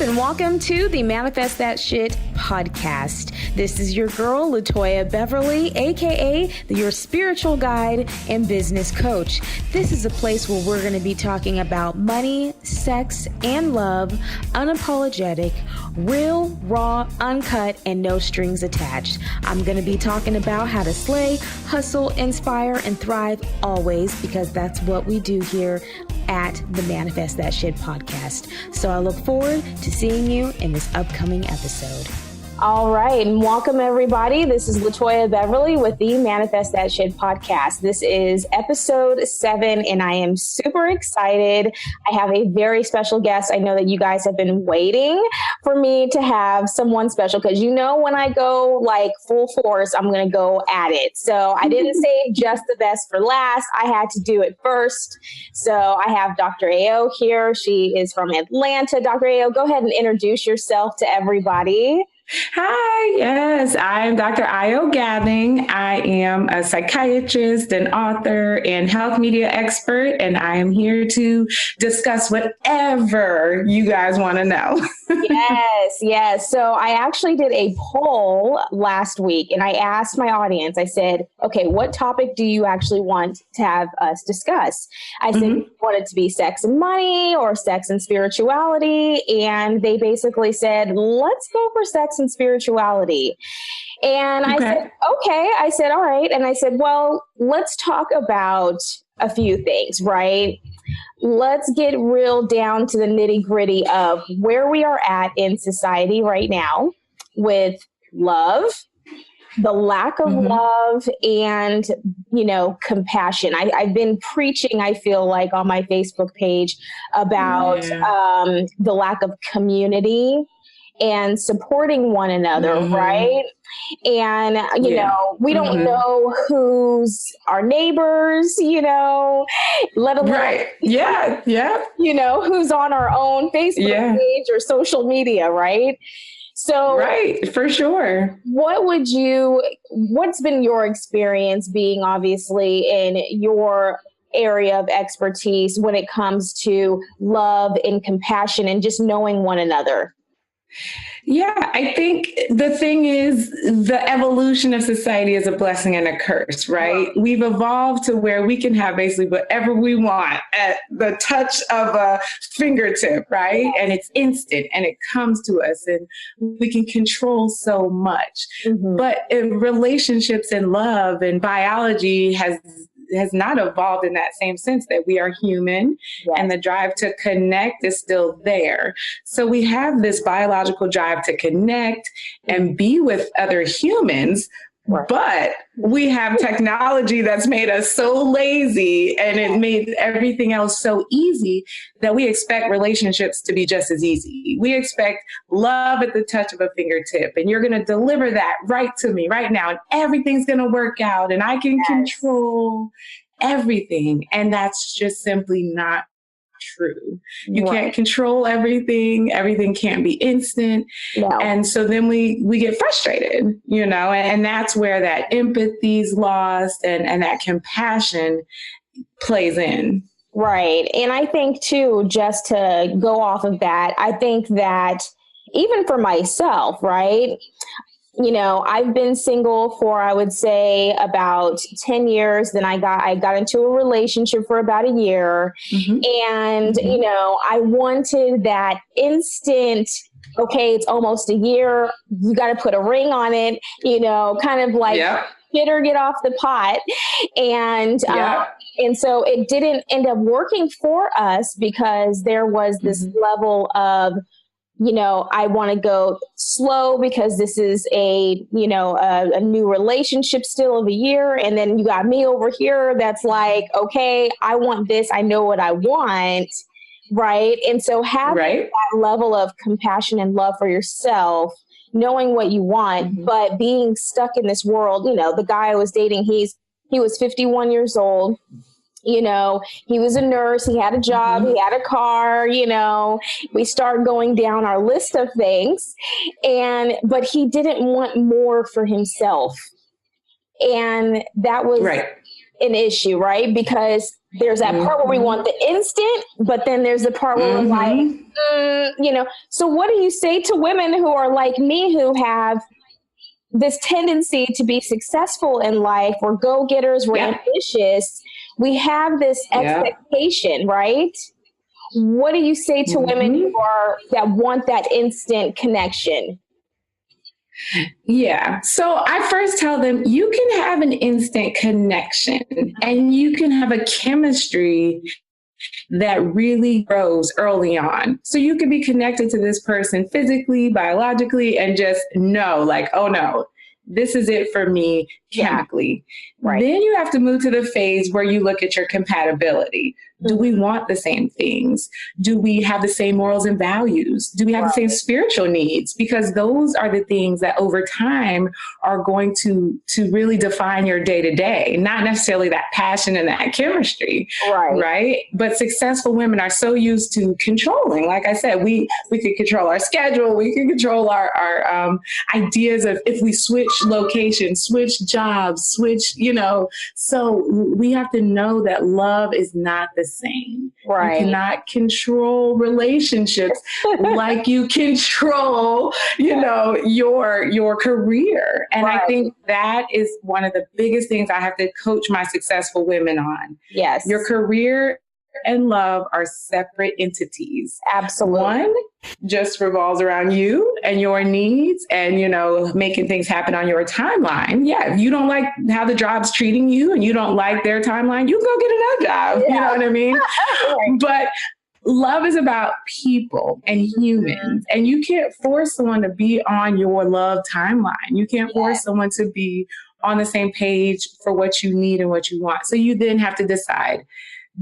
and welcome to the Manifest That Shit podcast. This is your girl, Latoya Beverly, aka your spiritual guide and business coach. This is a place where we're going to be talking about money, sex, and love, unapologetic, real, raw, uncut, and no strings attached. I'm going to be talking about how to slay, hustle, inspire, and thrive always, because that's what we do here at the Manifest That Shit podcast. So I look forward to seeing you in this upcoming episode. All right, and welcome everybody. This is Latoya Beverly with the Manifest That Shit podcast. This is episode 7, and I am super excited. I have a very special guest. I know that you guys have been waiting for me to have someone special, because you know when I go like full force, I'm going to go at it. So I didn't say just the best for last. I had to do it first. So I have Dr. Ayo here. She is from Atlanta. Dr. Ayo, go ahead and introduce yourself to everybody. Hi, yes, I'm Dr. Ayo Gathing. I am a psychiatrist, an author, and health media expert, and I am here to discuss whatever you guys want to know. Yes. So I actually did a poll last week, and I asked my audience, I said, okay, what topic do you actually want to have us discuss? I said, you want it to be sex and money or sex and spirituality? And they basically said, let's go for sex and spirituality. And I said, okay. I said, all right. And I said, well, let's talk about a few things, right? Let's get real down to the nitty gritty of where we are at in society right now with love, the lack of love, and, compassion. I've been preaching, I feel like, on my Facebook page about the lack of community and supporting one another, right? And, we don't know who's our neighbors, let alone, who's on our own Facebook page or social media, right? So, right, for sure. What's been your experience being obviously in your area of expertise when it comes to love and compassion and just knowing one another? Yeah, I think the thing is, the evolution of society is a blessing and a curse, right? Wow. We've evolved to where we can have basically whatever we want at the touch of a fingertip, right? And it's instant and it comes to us and we can control so much. But in relationships and love and biology has not evolved in that same sense, that we are human and the drive to connect is still there. So we have this biological drive to connect and be with other humans, but we have technology that's made us so lazy and it made everything else so easy that we expect relationships to be just as easy. We expect love at the touch of a fingertip, and you're going to deliver that right to me right now, and everything's going to work out, and I can control everything. And that's just simply not true. You can't control everything. Everything can't be instant. And so then we get frustrated, and that's where that empathy's lost and that compassion plays in. Right. And I think too, just to go off of that, I think that even for myself, right? I've been single for, I would say, about 10 years. Then I got into a relationship for about a year. And, I wanted that instant, okay, it's almost a year. You got to put a ring on it, kind of like get or get off the pot. And so it didn't end up working for us because there was this level of, I want to go slow because this is a new relationship still of a year. And then you got me over here that's like, okay, I want this. I know what I want. Right. And so having that level of compassion and love for yourself, knowing what you want, but being stuck in this world, the guy I was dating, he was 51 years old. He was a nurse, he had a job, he had a car, we start going down our list of things, but he didn't want more for himself. And that was, an issue, right? Because there's that part where we want the instant, but then there's the part where we're like, so what do you say to women who are like me, who have this tendency to be successful in life? We're go-getters, we're ambitious. We have this expectation, right? What do you say to women that want that instant connection? Yeah. So I first tell them, you can have an instant connection and you can have a chemistry that really grows early on. So you can be connected to this person physically, biologically, and just know like, oh no, this is it for me chemically. Right. Then you have to move to the phase where you look at your compatibility. Do we want the same things? Do we have the same morals and values? Do we have the same spiritual needs? Because those are the things that over time are going to really define your day to day, not necessarily that passion and that chemistry, right? But successful women are so used to controlling. Like I said, we could control our schedule. We can control our ideas of if we switch locations, switch jobs, switch, so we have to know that love is not the same. Right. You cannot control relationships like you control, your career. And I think that is one of the biggest things I have to coach my successful women on. Yes. Your career and love are separate entities. Absolutely. One just revolves around you and your needs and, making things happen on your timeline. Yeah. If you don't like how the job's treating you and you don't like their timeline, you go get another job. Yeah. You know what I mean? But love is about people and humans, and you can't force someone to be on your love timeline. You can't force someone to be on the same page for what you need and what you want. So you then have to decide,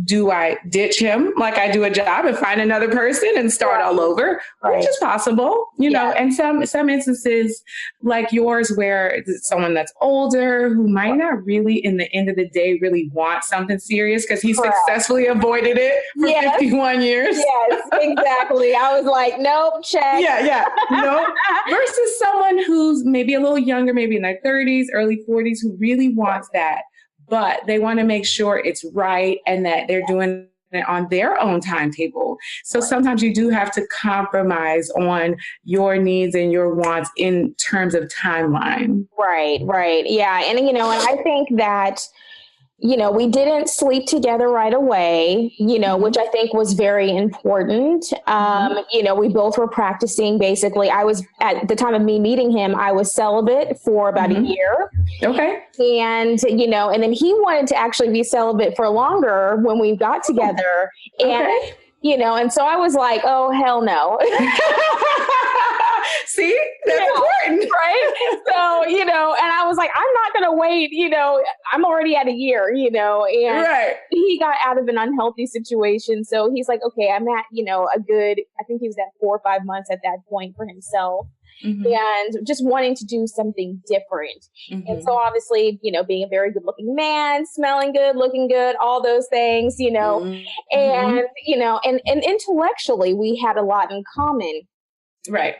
do I ditch him like I do a job and find another person and start all over, which is possible, and some instances like yours where it's someone that's older who might not really in the end of the day really want something serious because he successfully avoided it for 51 years. Yes, exactly. I was like, nope, check. Nope. Versus someone who's maybe a little younger, maybe in their 30s, early 40s, who really wants that. But they want to make sure it's right and that they're doing it on their own timetable. So sometimes you do have to compromise on your needs and your wants in terms of timeline. Right. Yeah. And, and I think that, we didn't sleep together right away, which I think was very important. We both were practicing. Basically, I was at the time of me meeting him, I was celibate for about a year. Okay. And, and then he wanted to actually be celibate for longer when we got together. And, and so I was like, oh, hell no. See, that's important. Right. So, and I was like, I'm not going to wait, I'm already at a year, and he got out of an unhealthy situation. So he's like, okay, I'm at, I think he was at 4 or 5 months at that point for himself. And just wanting to do something different. And so obviously, being a very good looking man, smelling good, looking good, all those things, and, and intellectually we had a lot in common. Right.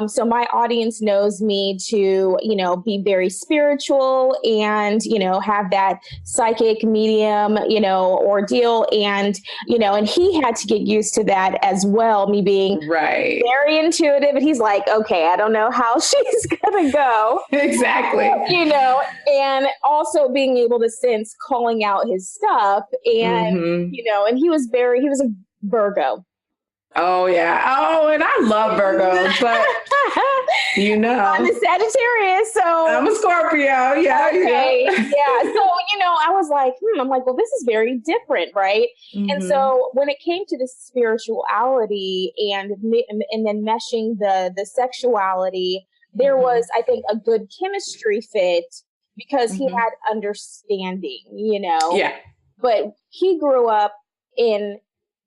So my audience knows me to, be very spiritual and, have that psychic medium, ordeal. And, and he had to get used to that as well. Me being very intuitive. And he's like, okay, I don't know how she's going to go. Exactly. And also being able to sense calling out his stuff. And, and he was a Virgo. Oh, yeah. Oh, and I love Virgos, but I'm a Sagittarius, so I'm a Scorpio. Yeah. Okay. Yeah. So, I was like, I'm like, well, this is very different. Right. And so when it came to the spirituality and then meshing the sexuality, there was, I think, a good chemistry fit because he had understanding, Yeah. But he grew up in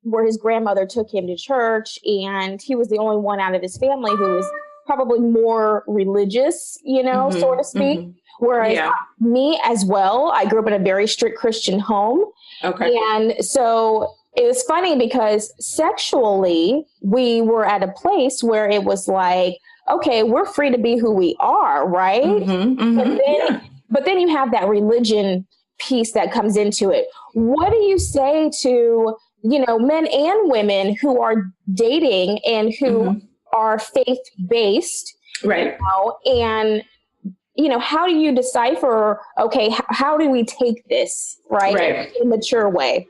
where his grandmother took him to church, and he was the only one out of his family who was probably more religious, so to speak. Whereas me as well, I grew up in a very strict Christian home. Okay. And so it was funny because sexually we were at a place where it was like, okay, we're free to be who we are. Right. But then you have that religion piece that comes into it. What do you say to, men and women who are dating and who are faith-based, right? And, how do you decipher, okay, how do we take this, right? In a mature way?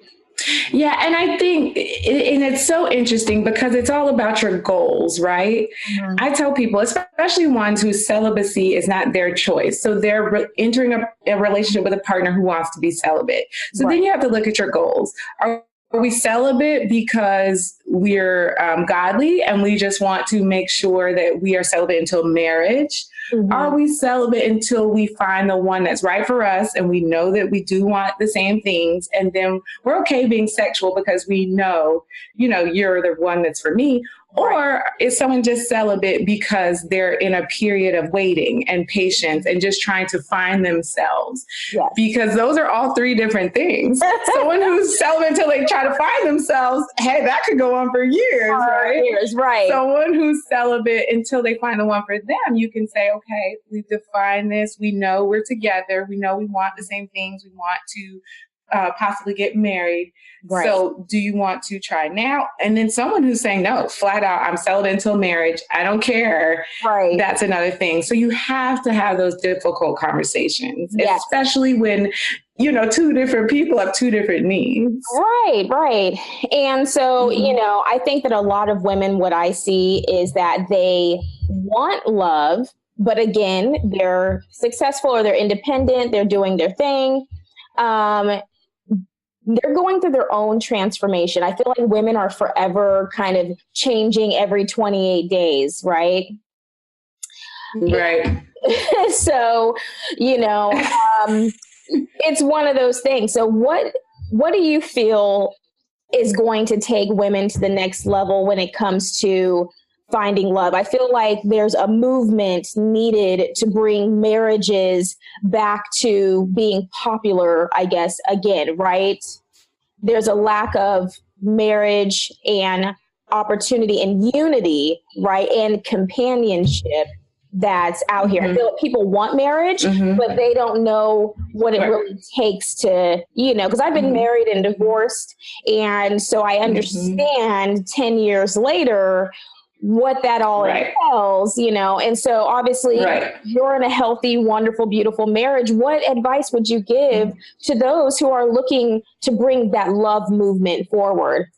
Yeah. And I think, and it's so interesting because it's all about your goals, right? Mm-hmm. I tell people, especially ones whose celibacy is not their choice. So they're entering a relationship with a partner who wants to be celibate. So then you have to look at your goals. Are we celibate because we're godly and we just want to make sure that we are celibate until marriage? Mm-hmm. Are we celibate until we find the one that's right for us and we know that we do want the same things, and then we're okay being sexual because we know, you're the one that's for me? Or is someone just celibate because they're in a period of waiting and patience and just trying to find themselves? Yes. Because those are all three different things. Someone who's celibate until they try to find themselves, hey, that could go on for years, right? Right. Someone who's celibate until they find the one for them, you can say, okay, we've defined this. We know we're together. We know we want the same things. We want to possibly get married. Right. So do you want to try now? And then someone who's saying, no, flat out, I'm celibate until marriage. I don't care. Right. That's another thing. So you have to have those difficult conversations, especially when, two different people have two different needs. Right. And so, I think that a lot of women, what I see is that they want love, but again, they're successful or they're independent. They're doing their thing. They're going through their own transformation. I feel like women are forever kind of changing every 28 days, right? Right. So, it's one of those things. So what do you feel is going to take women to the next level when it comes to finding love? I feel like there's a movement needed to bring marriages back to being popular, I guess, again, right? There's a lack of marriage and opportunity and unity, right? And companionship that's out here. I feel like people want marriage, but they don't know what it really takes to, because I've been married and divorced. And so I understand 10 years later what that all entails, and so obviously you're in a healthy, wonderful, beautiful marriage. What advice would you give to those who are looking to bring that love movement forward?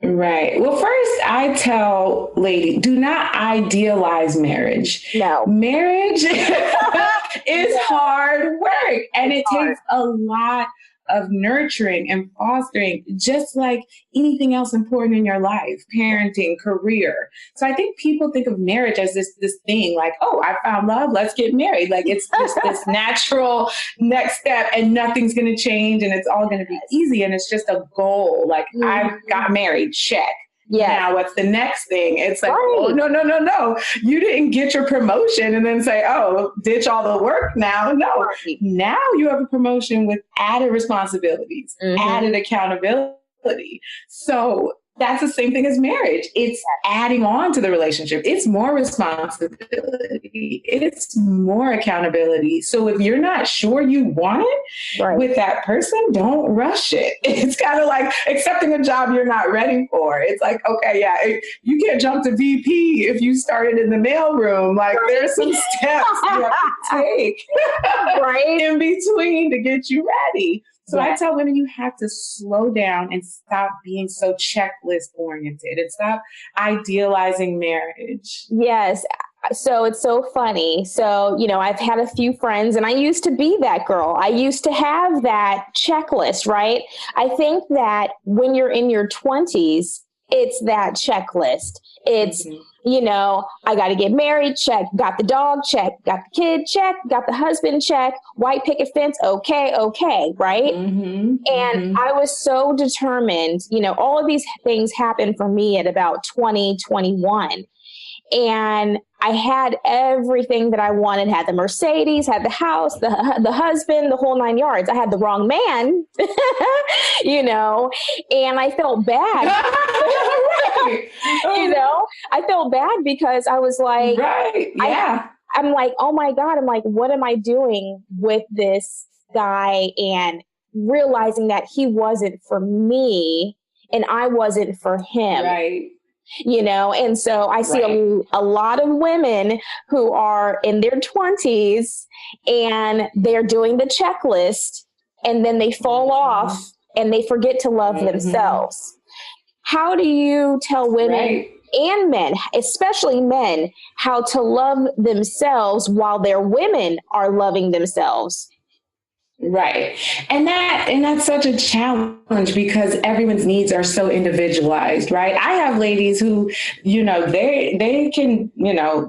Right. Well, first, I tell ladies, do not idealize marriage. No. Marriage is hard work, and it takes a lot of nurturing and fostering, just like anything else important in your life, parenting, career. So I think people think of marriage as this thing like, oh, I found love, let's get married. Like it's just this natural next step and nothing's going to change and it's all going to be easy. And it's just a goal. Like I got married, check. Yeah. Now what's the next thing? It's like, oh, no. You didn't get your promotion and then say, oh, ditch all the work now. No. Now you have a promotion with added responsibilities, added accountability. So that's the same thing as marriage. It's adding on to the relationship. It's more responsibility. It's more accountability. So if you're not sure you want it with that person, don't rush it. It's kind of like accepting a job you're not ready for. It's like, okay, you can't jump to VP if you started in the mailroom. Like there's some steps you have to take in between to get you ready. So I tell women you have to slow down and stop being so checklist oriented and stop idealizing marriage. Yes. So it's so funny. So, I've had a few friends and I used to be that girl. I used to have that checklist, right? I think that when you're in your 20s, it's that checklist. It's, I got to get married, check. Got the dog, check. Got the kid, check. Got the husband, check. White picket fence, okay, right? And I was so determined, all of these things happened for me at about 2021. And I had everything that I wanted, had the Mercedes, had the house, the husband, the whole 9 yards. I had the wrong man, and I felt bad. I felt bad because I was like, I'm like, oh my God, I'm like, what am I doing with this guy and realizing that he wasn't for me and I wasn't for him. Right. And so I see a lot of women who are in their 20s and they're doing the checklist and then they fall off and they forget to love themselves. How do you tell women and men, especially men, how to love themselves while their women are loving themselves? Right. And that's such a challenge because everyone's needs are so individualized, right? I have ladies who, they can,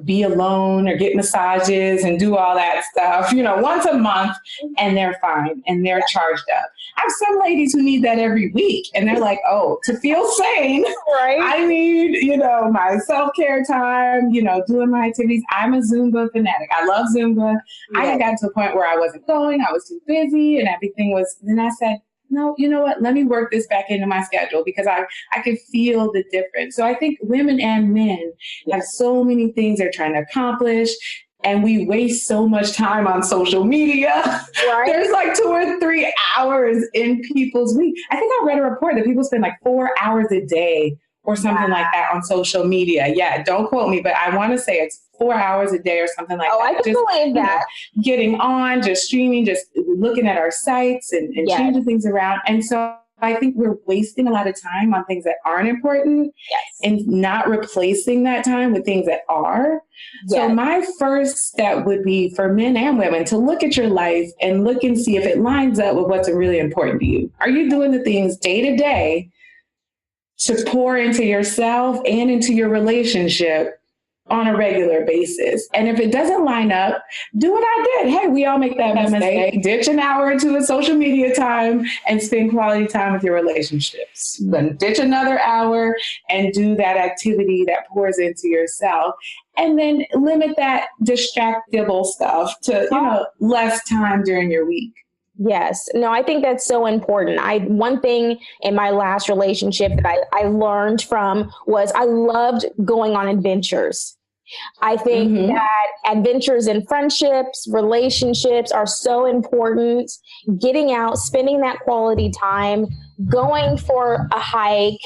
be alone or get massages and do all that stuff, once a month, and they're fine and they're charged up. I have some ladies who need that every week and they're like, oh, to feel sane, I need, my self-care time, doing my activities. I'm a Zumba fanatic. I love Zumba. I had gotten to a point where I wasn't going. I was too busy and everything was, then I said, no, you know what? Let me work this back into my schedule because I could feel the difference. So I think women and men have so many things they're trying to accomplish. And we waste so much time on social media. There's like 2 or 3 hours in people's week. I think I read a report that people spend like 4 hours a day or something like that on social media. Yeah, don't quote me, but I want to say it's 4 hours a day or something like that. I can believe that. Getting on, just streaming, just looking at our sites and changing things around. And so I think we're wasting a lot of time on things that aren't important and not replacing that time with things that are. So my first step would be for men and women to look at your life and look and see if it lines up with what's really important to you. Are you doing the things day to day to pour into yourself and into your relationship on a regular basis? And if it doesn't line up, do what I did. Hey, we all make that mistake. Ditch an hour or two of social media time and spend quality time with your relationships. Then ditch another hour and do that activity that pours into yourself. And then limit that distractible stuff to, less time during your week. Yes. No, I think that's so important. One thing in my last relationship that I learned from was I loved going on adventures. I think that adventures in friendships, relationships are so important. Getting out, spending that quality time, going for a hike,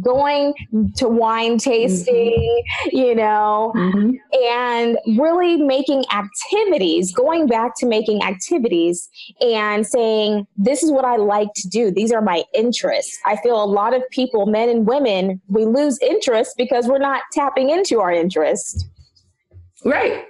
going to wine tasting, and really making activities, going back to making activities and saying, this is what I like to do. These are my interests. I feel a lot of people, men and women, we lose interest because we're not tapping into our interest. Right.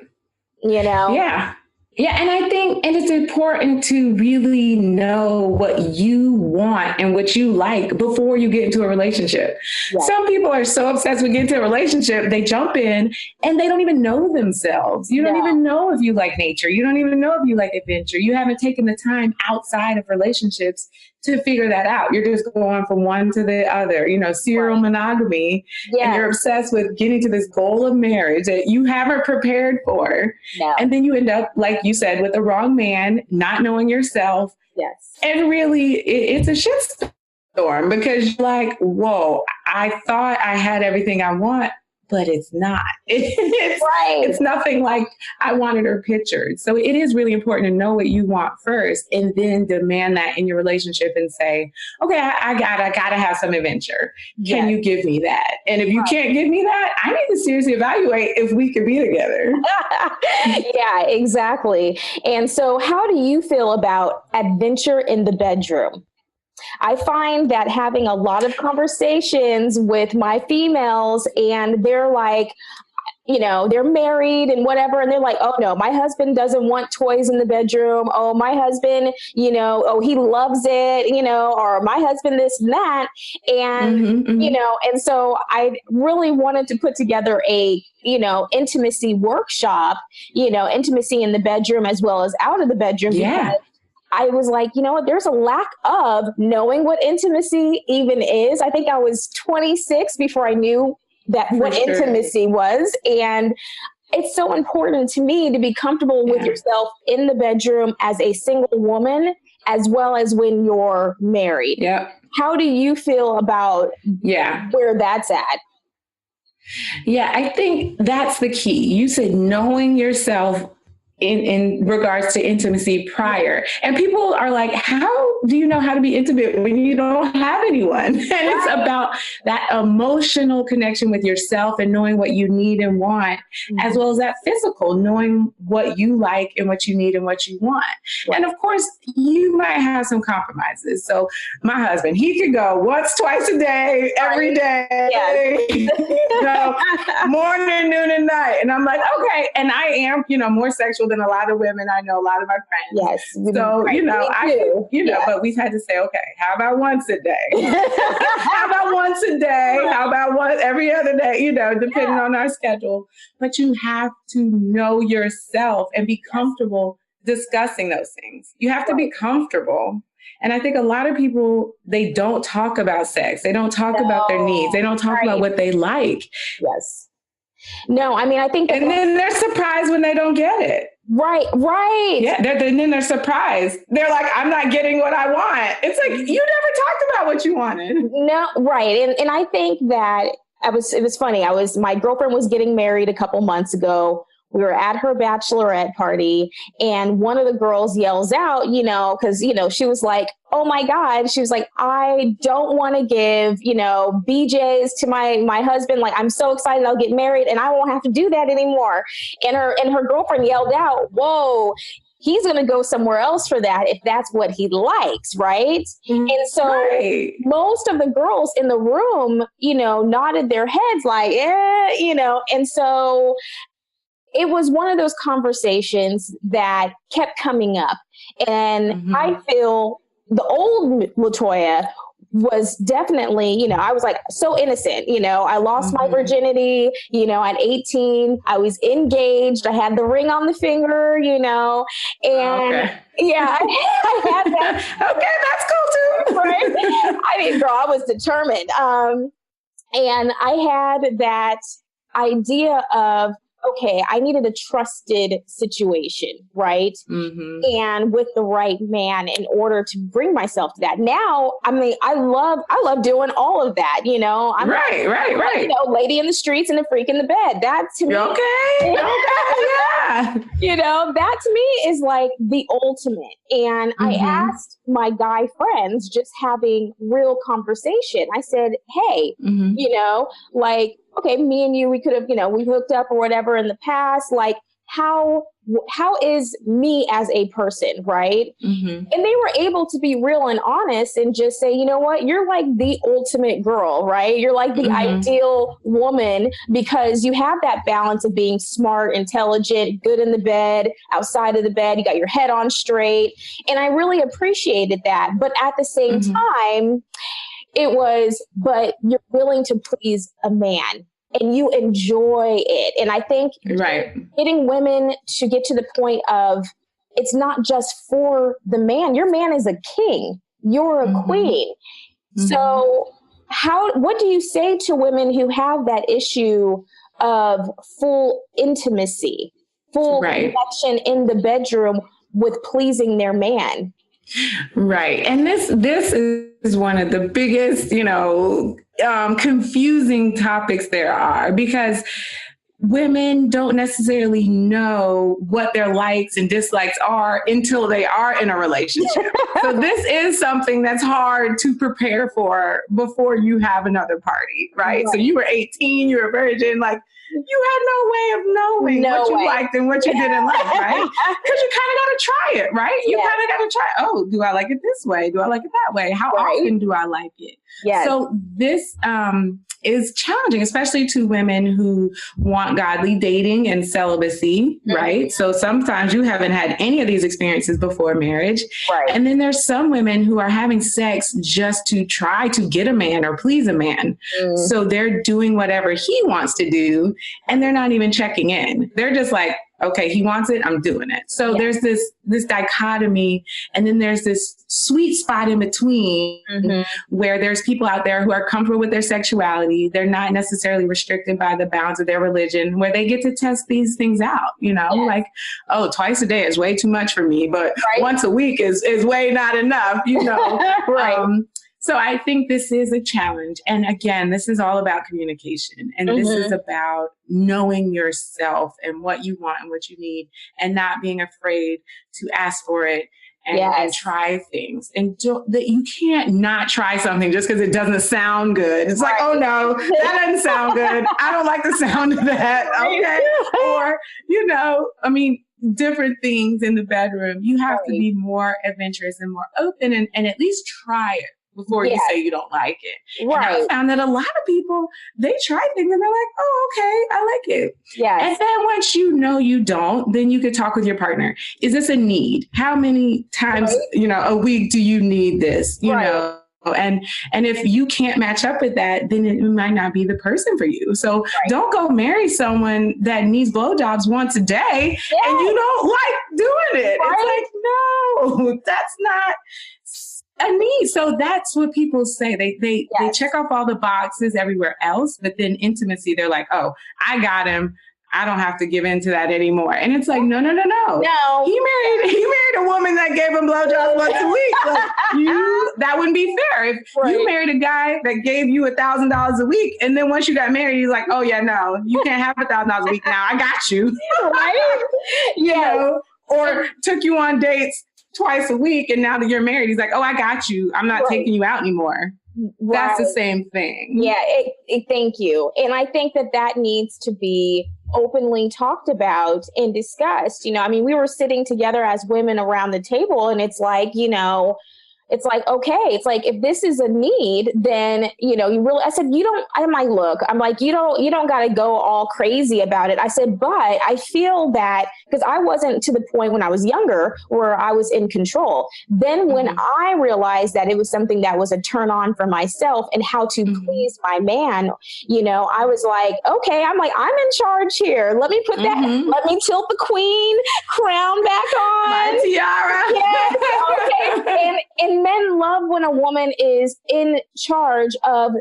Yeah. Yeah. And I think, and it's important to really know what you want and what you like before you get into a relationship. Yeah. Some people are so obsessed with getting into a relationship, they jump in and they don't even know themselves. You don't even know if you like nature. You don't even know if you like adventure. You haven't taken the time outside of relationships to figure that out. You're just going from one to the other, serial monogamy. And you're obsessed with getting to this goal of marriage that you haven't prepared for. No. And then you end up, like you said, with the wrong man, not knowing yourself. Yes. And really, it's a shitstorm because you're like, whoa, I thought I had everything I want, but it's not. It's nothing like I wanted or pictured. So it is really important to know what you want first and then demand that in your relationship and say, okay, I gotta have some adventure. Can you give me that? And if you can't give me that, I need to seriously evaluate if we could be together. Yeah, exactly. And so how do you feel about adventure in the bedroom? I find that having a lot of conversations with my females and they're like, they're married and whatever. And they're like, oh no, my husband doesn't want toys in the bedroom. Oh, my husband, he loves it, or my husband this and that. And, and so I really wanted to put together a, intimacy workshop, intimacy in the bedroom as well as out of the bedroom. Yeah. I was like, there's a lack of knowing what intimacy even is. I think I was 26 before I knew what intimacy was. And it's so important to me to be comfortable with yourself in the bedroom as a single woman, as well as when you're married. Yeah. How do you feel about where that's at? Yeah, I think that's the key. You said knowing yourself in regards to intimacy prior. And people are like, how do you know how to be intimate when you don't have anyone? And it's about that emotional connection with yourself and knowing what you need and want, as well as that physical, knowing what you like and what you need and what you want. And of course, you might have some compromises. So my husband, he could go once, twice a day, every day, morning, noon, and night. And I'm like, okay. And I am, more sexual than a lot of women. I know a lot of my friends. Yes. So, but we've had to say, okay, how about once a day? How about once a day? How about every other day, depending on our schedule. But you have to know yourself and be comfortable discussing those things. You have to be comfortable. And I think a lot of people, they don't talk about sex. They don't talk about their needs. They don't talk about what they like. Yes. No, I mean, I think. And then they're surprised when they don't get it. Right. Yeah. And then they're surprised. They're like, I'm not getting what I want. It's like, you never talked about what you wanted. No. Right. And I think that it was funny. My girlfriend was getting married a couple months ago. We were at her bachelorette party and one of the girls yells out, because, she was like, oh my God. She was like, I don't want to give, BJs to my husband. Like, I'm so excited I'll get married and I won't have to do that anymore. And her girlfriend yelled out, whoa, he's going to go somewhere else for that if that's what he likes. Right. And so most of the girls in the room, nodded their heads like, and so it was one of those conversations that kept coming up. And I feel the old LaToya was definitely, I was like so innocent, I lost my virginity, at 18, I was engaged. I had the ring on the finger, and yeah, I had that. Okay, that's cool too. Right? I mean, girl, I was determined. And I had that idea of, okay, I needed a trusted situation, right? And with the right man in order to bring myself to that. Now, I mean, I love doing all of that, I'm right. Lady in the streets and the freak in the bed. That to me, okay, yeah. That to me is like the ultimate. And I asked my guy friends, just having real conversation. I said, hey, okay, me and you, we could have, we hooked up or whatever in the past. Like, how is me as a person, right? And they were able to be real and honest and just say, you know what, you're like the ultimate girl, right? You're like the ideal woman because you have that balance of being smart, intelligent, good in the bed, outside of the bed, you got your head on straight. And I really appreciated that. But at the same time, it was, but you're willing to please a man and you enjoy it. And I think getting women to get to the point of it's not just for the man. Your man is a king. You're a queen. So what do you say to women who have that issue of full intimacy, full connection in the bedroom with pleasing their man? Right. And this is one of the biggest, confusing topics there are, because women don't necessarily know what their likes and dislikes are until they are in a relationship. So this is something that's hard to prepare for before you have another party, right? So you were 18, you were a virgin, like you had no way of knowing what you liked and what you didn't like, right? Because you kind of got to try it, right? You kind of got to try, oh, do I like it this way? Do I like it that way? How often do I like it? So this is challenging, especially to women who want godly dating and celibacy, right? So sometimes you haven't had any of these experiences before marriage. And then there's some women who are having sex just to try to get a man or please a man. So they're doing whatever he wants to do and they're not even checking in. They're just like, okay, he wants it, I'm doing it. So there's this dichotomy, and then there's this sweet spot in between where there's people out there who are comfortable with their sexuality. They're not necessarily restricted by the bounds of their religion, where they get to test these things out, like, oh, twice a day is way too much for me, but once a week is way not enough, So I think this is a challenge. And again, this is all about communication. And this is about knowing yourself and what you want and what you need, and not being afraid to ask for it and try things. And you can't not try something just because it doesn't sound good. It's like, oh no, that doesn't sound good. I don't like the sound of that. Okay. Or, I mean, different things in the bedroom. You have to be more adventurous and more open and at least try it before you say you don't like it. Right. And I found that a lot of people, they try things and they're like, oh, okay, I like it. Yes. And then once you don't, then you could talk with your partner. Is this a need? How many times, a week do you need this? You know? And if you can't match up with that, then it might not be the person for you. So don't go marry someone that needs blowjobs once a day and you don't like doing it. It's like, no, that's not a need. So that's what people say. They check off all the boxes everywhere else, but then intimacy, they're like, oh, I got him. I don't have to give in to that anymore. And it's like, no. He married a woman that gave him blowjobs once a week. Like, that wouldn't be fair. If you married a guy that gave you $1,000 a week, and then once you got married, he's like, oh yeah, no, you can't have $1,000 a week now. I got you. Right? Or took you on dates twice a week, and now that you're married, he's like, oh, I got you. I'm not taking you out anymore. That's the same thing. Yeah, thank you. And I think that needs to be openly talked about and discussed. We were sitting together as women around the table, and it's like, it's like, okay, it's like, if this is a need, then, I said, I'm like, you don't got to go all crazy about it. I said, but I feel that because I wasn't to the point when I was younger where I was in control. Then when I realized that it was something that was a turn on for myself and how to please my man, I was like, okay, I'm in charge here. Let me put that, let me tilt the queen crown back on. My tiara. Yes, okay. And men love when a woman is in charge of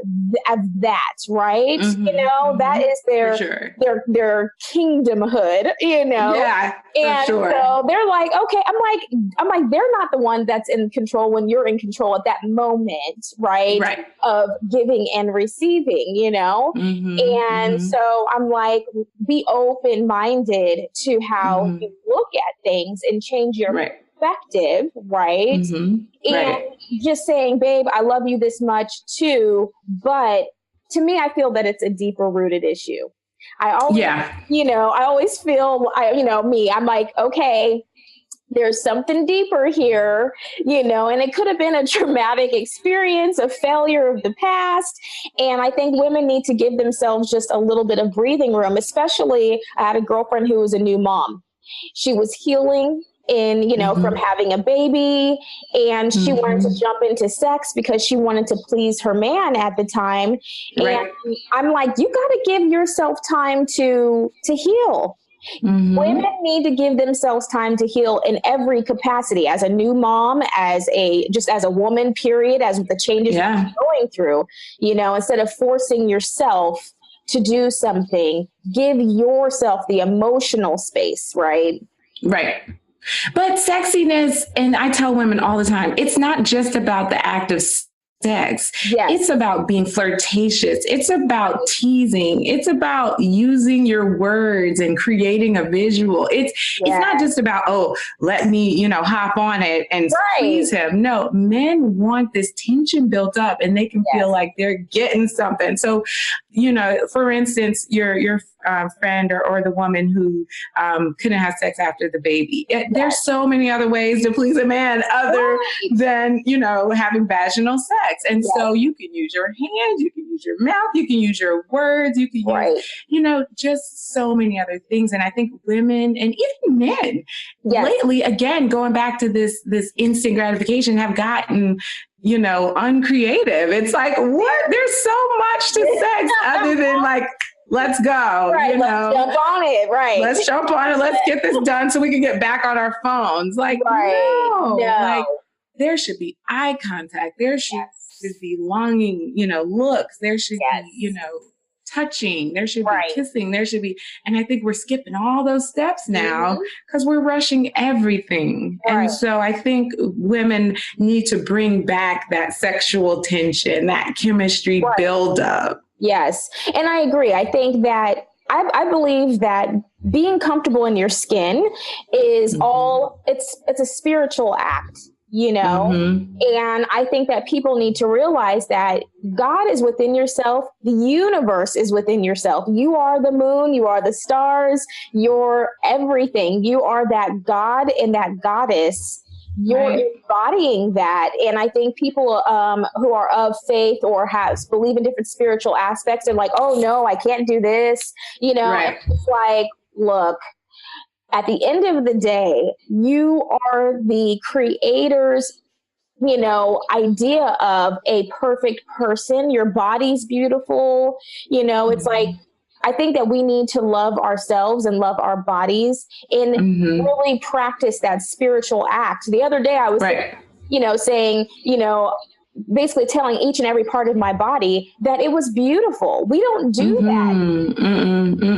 that, right? That is their kingdomhood, Yeah, and so they're like, okay, I'm like, they're not the one that's in control when you're in control at that moment, right? Of giving and receiving, and so I'm like, be open-minded to how you look at things and change your perspective, right? And just saying, babe, I love you this much too. But to me, I feel that it's a deeper rooted issue. I always feel, I'm like, okay, there's something deeper here, and it could have been a traumatic experience, a failure of the past. And I think women need to give themselves just a little bit of breathing room, especially I had a girlfriend who was a new mom. She was healing from having a baby, and she wanted to jump into sex because she wanted to please her man at the time. And I'm like, you got to give yourself time to heal. Women need to give themselves time to heal in every capacity, as a new mom, as a woman, period, as with the changes you're going through, instead of forcing yourself to do something, give yourself the emotional space, right? Right. But sexiness, and I tell women all the time, it's not just about the act of sex. Yes. It's about being flirtatious. It's about teasing. It's about using your words and creating a visual. It's not just about, oh, let me, hop on it and please him. No, men want this tension built up and they can feel like they're getting something. So, for instance, your friend or the woman who couldn't have sex after the baby. There's so many other ways to please a man other than, having vaginal sex. And so you can use your hands, you can use your mouth, you can use your words, you can use, just so many other things. And I think women and even men lately, again, going back to this instant gratification, have gotten uncreative. It's like, what? There's so much to sex other than like, let's go. Let's jump on it. Right. Let's jump on it. Let's get this done so we can get back on our phones. Like, no. Like, there should be eye contact. There should be longing, looks. There should be, touching, there should be Right. kissing, there should be, and I think we're skipping all those steps now because we're rushing everything. Right. And so I think women need to bring back that sexual tension, that chemistry buildup. Yes. And I agree. I think that I believe that being comfortable in your skin is it's a spiritual act, you know? And I think that people need to realize that God is within yourself. The universe is within yourself. You are the moon. You are the stars. You're everything. You are that God and that goddess. You're embodying that. And I think people who are of faith or believe in different spiritual aspects are like, oh, no, I can't do this. You know, it's like, look, at the end of the day, you are the creator's, you know, idea of a perfect person. Your body's beautiful. You know, it's like, I think that we need to love ourselves and love our bodies and really practice that spiritual act. The other day I was, you know, saying, you know, basically telling each and every part of my body that it was beautiful. We don't do that.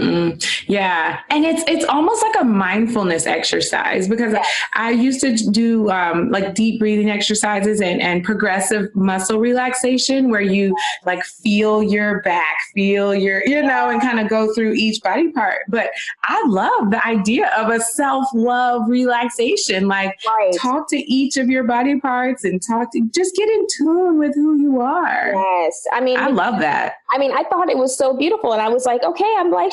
Yeah. And it's almost like a mindfulness exercise because I used to do like deep breathing exercises and progressive muscle relaxation where you like feel your back, feel your, you know, and kind of go through each body part. But I love the idea of a self-love relaxation, like talk to each of your body parts and just get in tune with who you are. Yes. I mean, I love that. I mean, I thought it was so beautiful. And I was like, okay, I'm like,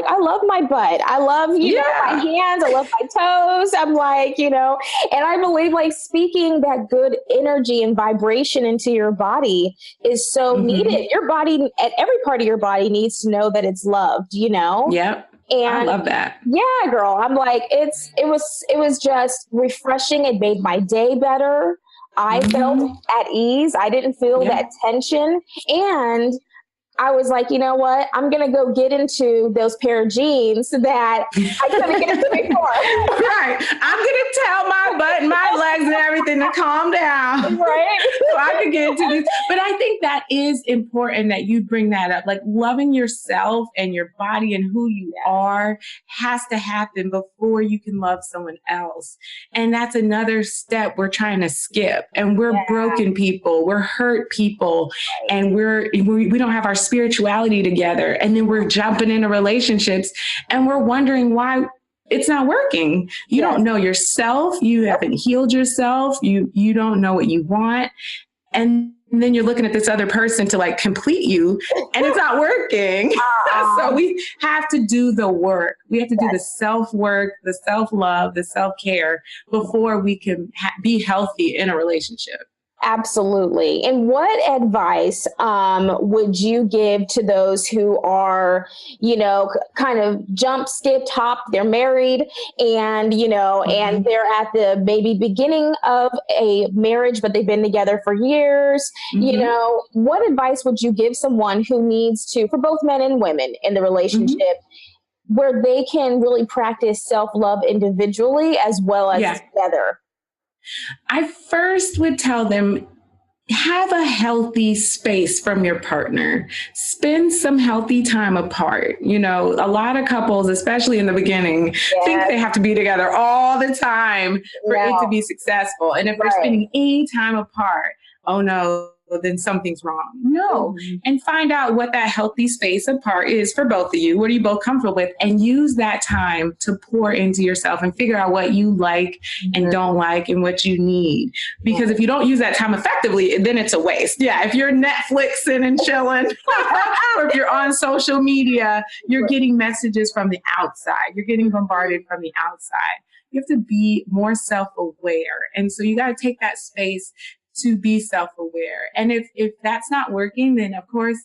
I love my butt. I love, you know, my hands. I love my toes. I'm like, you know, and I believe like speaking that good energy and vibration into your body is so needed. Your body, at every part of your body needs to know that it's loved, you know? Yep. And I love that. Yeah, girl. I'm like, it was just refreshing. It made my day better. I felt at ease. I didn't feel that tension. And I was like, you know what? I'm going to go get into those pair of jeans that I couldn't get into before. I'm going to tell my butt and my legs and everything to calm down. Right. So I could get into this. But I think that is important that you bring that up. Like loving yourself and your body and who you are has to happen before you can love someone else. And that's another step we're trying to skip. And we're broken people. We're hurt people. And we don't have our spirituality together. And then we're jumping into relationships and we're wondering why it's not working. You don't know yourself. You haven't healed yourself. You don't know what you want. And then you're looking at this other person to like complete you and it's not working. So we have to do the work. We have to do the self-work, the self-love, the self-care before we can be healthy in a relationship. Absolutely. And what advice would you give to those who are, you know, kind of jump, skip, hop, they're married and, you know, and they're at the maybe beginning of a marriage, but they've been together for years. You know, what advice would you give someone who needs to, for both men and women in the relationship, where they can really practice self-love individually as well as together? I first would tell them, have a healthy space from your partner. Spend some healthy time apart. You know, a lot of couples, especially in the beginning, think they have to be together all the time for it to be successful. And if they're spending any time apart, oh no, then something's wrong. No. And find out what that healthy space apart is for both of you. What are you both comfortable with? And use that time to pour into yourself and figure out what you like and don't like and what you need. Because if you don't use that time effectively, then it's a waste. Yeah. If you're Netflixing and chilling or if you're on social media, you're getting messages from the outside. You're getting bombarded from the outside. You have to be more self-aware. And so you got to take that space to be self-aware. And if that's not working, then of course,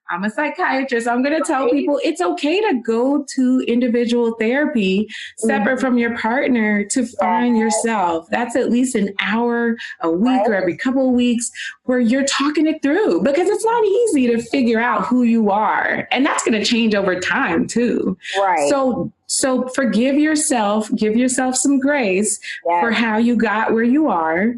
I'm a psychiatrist. I'm going to tell people it's okay to go to individual therapy separate from your partner to find yourself. That's at least an hour a week or every couple of weeks where you're talking it through, because it's not easy to figure out who you are. And that's going to change over time too. Right. So forgive yourself, give yourself some grace for how you got where you are.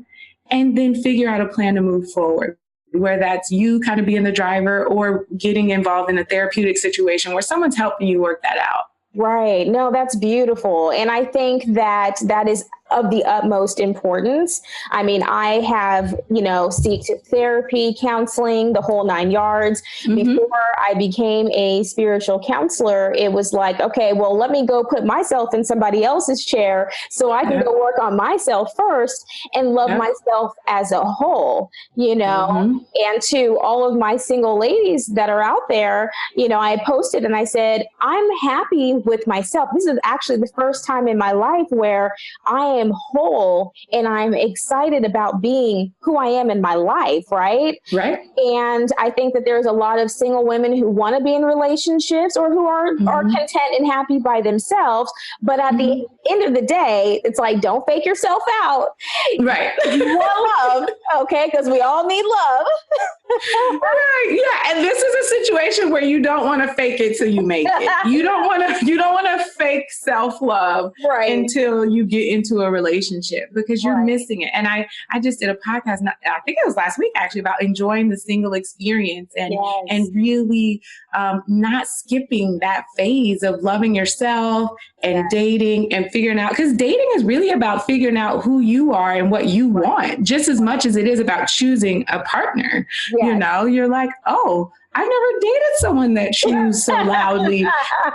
And then figure out a plan to move forward where that's you kind of being the driver or getting involved in a therapeutic situation where someone's helping you work that out. Right. No, that's beautiful. And I think that that is of the utmost importance. I mean, I have, seeked therapy, counseling, the whole 9 yards. Mm-hmm. Before I became a spiritual counselor, it was like, okay, well, let me go put myself in somebody else's chair so I can go work on myself first and love myself as a whole, Mm-hmm. And to all of my single ladies that are out there, I posted and I said, I'm happy with myself. This is actually the first time in my life where I am whole and I'm excited about being who I am in my life. Right. Right. And I think that there's a lot of single women who want to be in relationships or who are content and happy by themselves. But at the end of the day, it's like, don't fake yourself out. Right. You want love. Okay. Because we all need love. Right. Yeah. And this is a situation where you don't want to fake it till you make it. You don't want to fake self-love until you get into a relationship because you're missing it. And I just did a podcast, I think it was last week actually, about enjoying the single experience and really not skipping that phase of loving yourself and dating and figuring out, because dating is really about figuring out who you are and what you want just as much as it is about choosing a partner. You're like, oh, I've never dated someone that chews so loudly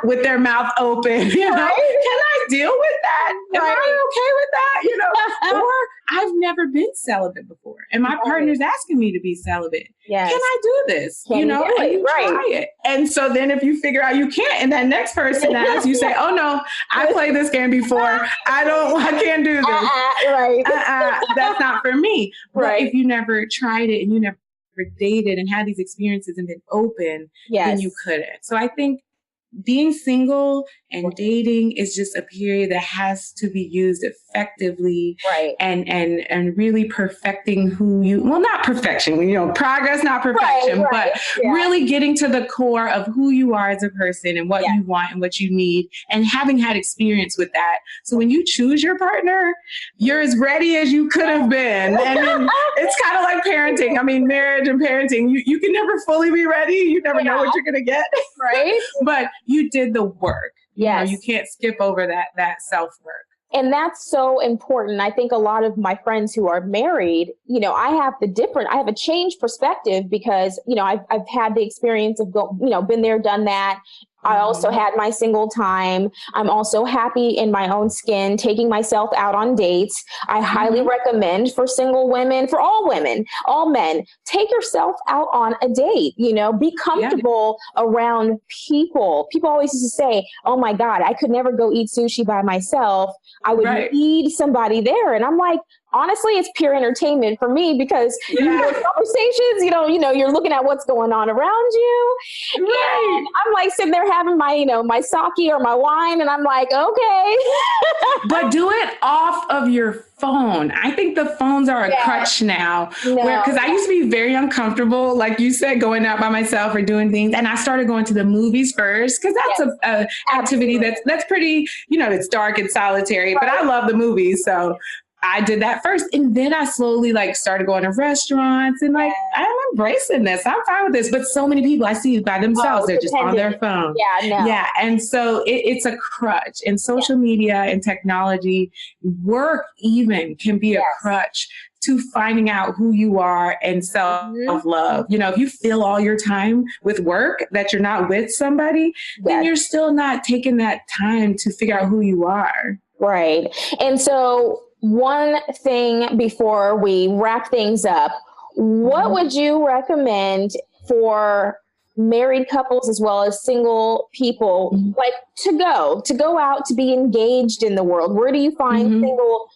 with their mouth open. Can I deal with that? Am I okay with that? Or I've never been celibate before, and my partner's asking me to be celibate. Yes. Can I do this? And you try it. And so then if you figure out you can't, and that next person asks, you say, "Oh no, I played this game before. I can't do this. That's not for me." But if you never tried it and you never dated and had these experiences and been open, then you couldn't. So I think being single and dating is just a period that has to be used effectively and really perfecting not perfection, progress, not perfection, but really getting to the core of who you are as a person and what you want and what you need and having had experience with that. So when you choose your partner, you're as ready as you could have been. And it's kind of like parenting. I mean, marriage and parenting, you can never fully be ready. You never know what you're going to get. Right. But you did the work. Yes. You can't skip over that self-work. And that's so important. I think a lot of my friends who are married, I have a changed perspective because, I've had the experience of been there, done that. I also had my single time. I'm also happy in my own skin, taking myself out on dates. I highly recommend for single women, for all women, all men, take yourself out on a date, be comfortable around people. People always used to say, oh my God, I could never go eat sushi by myself. I would need somebody there. And I'm like, honestly, it's pure entertainment for me because you have conversations, you're looking at what's going on around you. Right. And I'm like sitting there having my, my sake or my wine. And I'm like, okay. But do it off of your phone. I think the phones are a crutch now because I used to be very uncomfortable, like you said, going out by myself or doing things. And I started going to the movies first because that's a activity that's pretty, it's dark and solitary, but I love the movies. So I did that first. And then I slowly started going to restaurants and I'm embracing this. I'm fine with this. But so many people I see by themselves, they're just on their phone. Yeah. And so it's a crutch, and social media and technology, work even can be a crutch to finding out who you are and self-love. If you fill all your time with work that you're not with somebody, then you're still not taking that time to figure out who you are. Right. And so one thing before we wrap things up, what would you recommend for married couples as well as single people, like to go out, to be engaged in the world? Where do you find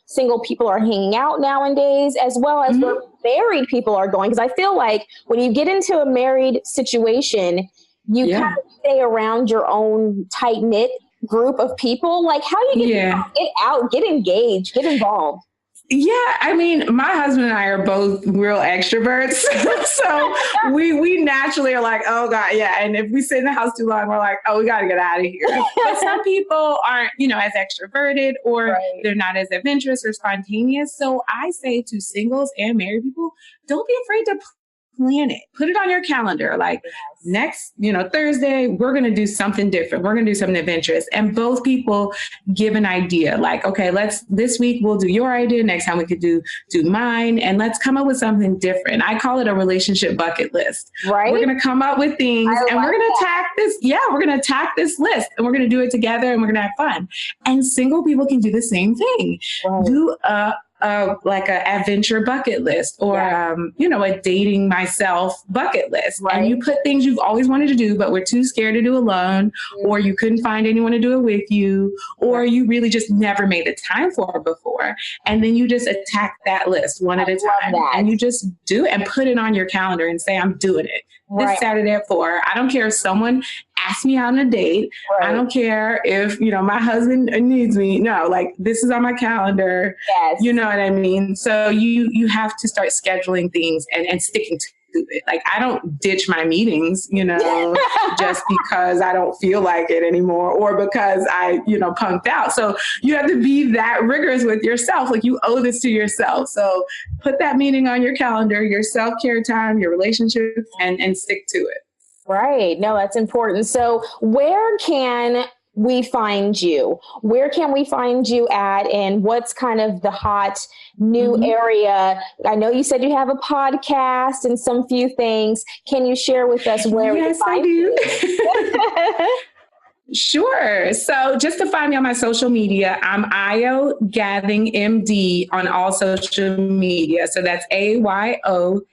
single people are hanging out nowadays, as well as where married people are going? Because I feel like when you get into a married situation, you kind of stay around your own tight-knit group of people. Like, how do you get out, get engaged, get involved? Yeah, I mean, my husband and I are both real extroverts. So we naturally are like, oh God, yeah. And if we sit in the house too long, we're like, oh, we got to get out of here. But some people aren't, as extroverted, or they're not as adventurous or spontaneous. So I say to singles and married people, don't be afraid to plan it. Put it on your calendar. Like next, Thursday, we're going to do something different. We're going to do something adventurous. And both people give an idea. Like, okay, this week we'll do your idea. Next time we could do mine. And let's come up with something different. I call it a relationship bucket list. Right. We're going to come up with things and we're going to attack this. Yeah, we're going to attack this list and we're going to do it together and we're going to have fun. And single people can do the same thing. Right. Do like a adventure bucket list or, a dating myself bucket list. Right. And you put things you've always wanted to do, but were too scared to do alone, or you couldn't find anyone to do it with you, or you really just never made the time for it before. And then you just attack that list one at a time and you just do it and put it on your calendar and say, I'm doing it. This Saturday at 4. I don't care if someone asks me out on a date. Right. I don't care if, my husband needs me. No, like this is on my calendar. Yes. You know what I mean? So you have to start scheduling things and sticking to it. Like I don't ditch my meetings, just because I don't feel like it anymore or because I, punked out. So you have to be that rigorous with yourself. Like you owe this to yourself. So put that meeting on your calendar, your self-care time, your relationship, and stick to it. Right. No, that's important. So where can we find you? Where can we find you at? And what's kind of the hot new area? I know you said you have a podcast and some few things. Can you share with us where we can find you? Sure. So just to find me on my social media, I'm Ayo Gathing MD on all social media. So that's AYOGATHING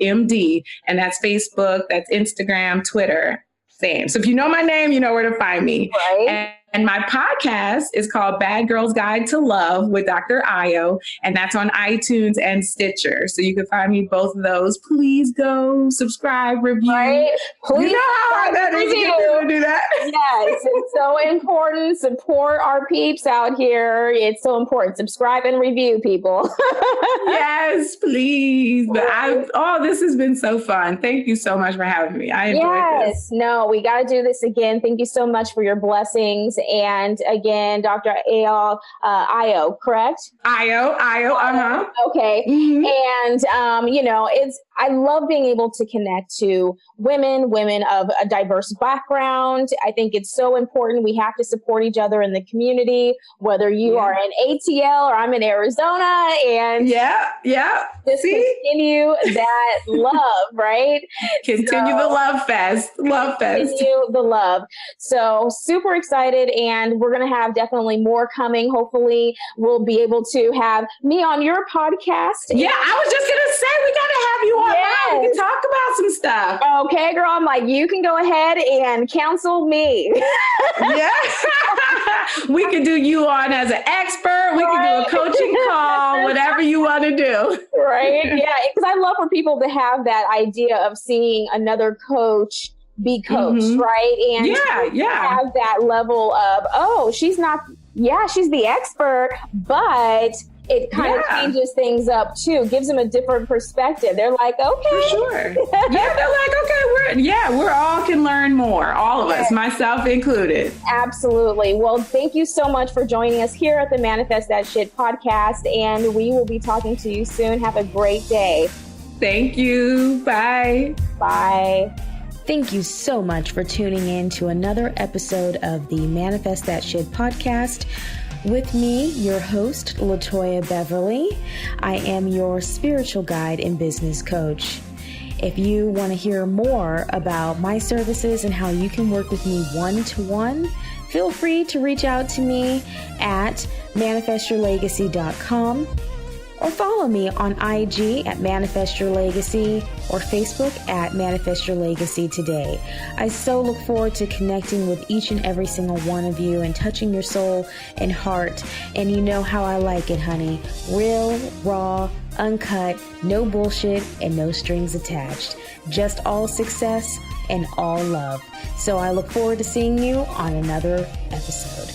MD. And that's Facebook, that's Instagram, Twitter. Same. So if you know my name, you know where to find me. Right. And my podcast is called Bad Girls Guide to Love with Dr. Ayo, and that's on iTunes and Stitcher. So you can find me both of those. Please go subscribe, review. Right? Please do that. Yes, it's so important. Support our peeps out here. It's so important. Subscribe and review, people. Yes, please. But this has been so fun. Thank you so much for having me. I enjoyed this. No, we got to do this again. Thank you so much for your blessings. And again, Dr. Ayo, correct? Ayo, uh-huh. Okay. Mm-hmm. And, I love being able to connect to women of a diverse background. I think it's so important. We have to support each other in the community, whether you are in ATL or I'm in Arizona. And just continue that love, right? Continue the love fest. Love fest. Continue the love. So super excited. And we're going to have definitely more coming. Hopefully we'll be able to have me on your podcast. Yeah, I was just going to say, we got to have you on. Yes. We can talk about some stuff. Okay, girl. I'm like, you can go ahead and counsel me. Yeah. We could do you on as an expert. We could do a coaching call, whatever you want to do. Right. Yeah. Because I love for people to have that idea of seeing another coach be coached, right? And have that level of, she's the expert, but it kind of changes things up too, gives them a different perspective. They're like, okay. For sure. Yeah, they're like, okay, we're all can learn more. All of us, myself included. Absolutely. Well, thank you so much for joining us here at the Manifest That Shit podcast. And we will be talking to you soon. Have a great day. Thank you. Bye. Bye. Thank you so much for tuning in to another episode of the Manifest That Shit podcast. With me, your host, LaToya Beverly. I am your spiritual guide and business coach. If you want to hear more about my services and how you can work with me one-to-one, feel free to reach out to me at manifestyourlegacy.com or follow me on IG at Manifest Your Legacy or Facebook at Manifest Your Legacy today. I so look forward to connecting with each and every single one of you and touching your soul and heart. And you know how I like it, honey. Real, raw, uncut, no bullshit, and no strings attached. Just all success and all love. So I look forward to seeing you on another episode.